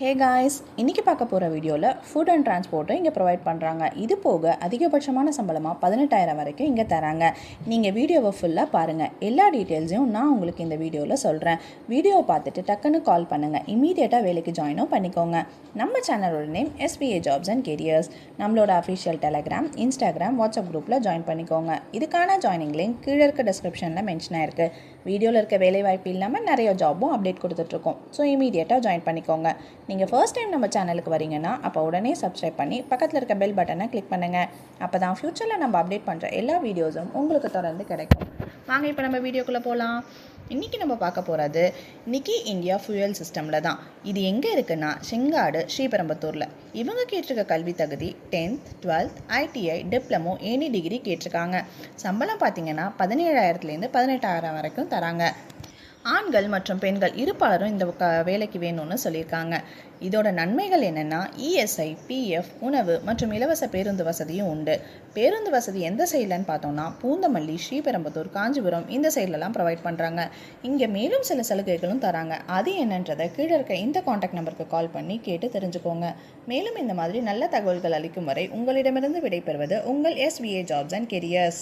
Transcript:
Hey guys, இன்றைக்கி பார்க்க போகிற வீடியோவில் ஃபுட் அண்ட் டிரான்ஸ்போர்ட்டும் இங்கே ப்ரொவைட் பண்ணுறாங்க. இது போக அதிகபட்சமான சம்பளமாக 18,000 வரைக்கும் இங்கே தராங்க. நீங்கள் வீடியோவை ஃபுல்லாக பாருங்கள். எல்லா டீட்டெயில்ஸையும் நான் உங்களுக்கு இந்த வீடியோவில் சொல்கிறேன். வீடியோவை பார்த்துட்டு டக்குன்னு கால் பண்ணுங்கள். இமீடியட்டாக வேலைக்கு ஜாயினும் பண்ணிக்கோங்க. நம்ம சேனலோட name SBA jobs and careers. நம்மளோட அஃபிஷியல் டெலகிராம், இன்ஸ்டாகிராம், வாட்ஸ்அப் குரூப்பில் ஜாயின் பண்ணிக்கோங்க. இதுக்கான ஜாயினிங் லிங்க் கீழே இருக்க டிஸ்கிரிப்ஷனில் மென்ஷன் ஆயிருக்கு. வீடியோவில் இருக்க வேலை வாய்ப்பு இல்லாமல் நிறைய ஜாப்பும் அப்டேட் கொடுத்துட்ருக்கோம். ஸோ இமீடியட்டாக ஜாயின் பண்ணிக்கோங்க. நீங்கள் ஃபர்ஸ்ட் டைம் நம்ம சேனலுக்கு வரீங்கன்னா அப்போ உடனே சப்ஸ்கிரைப் பண்ணி பக்கத்தில் இருக்க பெல் பட்டனை கிளிக் பண்ணுங்கள். அப்போ தான் ஃப்யூச்சரில் நம்ம அப்டேட் பண்ணுற எல்லா வீடியோஸும் உங்களுக்கு தொடர்ந்து கிடைக்கும். வாங்க இப்போ நம்ம வீடியோக்குள்ளே போகலாம். இன்றைக்கி நம்ம பார்க்க போகிறது நிக்கி இந்தியா ஃபியூயல் சிஸ்டமில் தான். இது எங்கே இருக்குன்னா செங்காடு, ஸ்ரீபெரும்புத்தூரில். இவங்க கேட்டிருக்க கல்வி தகுதி 10th, 12th, ITI, diploma, any degree கேட்டிருக்காங்க. சம்பளம் பார்த்தீங்கன்னா 17,000லேருந்து 18,000 வரைக்கும் தராங்க. ஆண்கள் மற்றும் பெண்கள் இருப்பாளரும் இந்த வேலைக்கு வேணும்னு சொல்லியிருக்காங்க. இதோட நன்மைகள் என்னென்னா ESI, PF, உணவு மற்றும் இலவச பேருந்து வசதியும் உண்டு. பேருந்து வசதி எந்த சைட்லன்னு பார்த்தோம்னா பூந்தமல்லி, ஸ்ரீபெரும்புத்தூர், காஞ்சிபுரம் இந்த சைட்லலாம் ப்ரொவைட் பண்ணுறாங்க. இங்கே மேலும் சில சலுகைகளும் தராங்க. அது என்னன்றதை கீழே இருக்க இந்த காண்டாக்ட் நம்பருக்கு கால் பண்ணி கேட்டு தெரிஞ்சுக்கோங்க. மேலும் இந்த மாதிரி நல்ல தகவல்கள் அளிக்கும் வரை உங்களிடமிருந்து விடைபெறுவது உங்கள் SBA ஜாப்ஸ் அண்ட் கெரியர்ஸ்.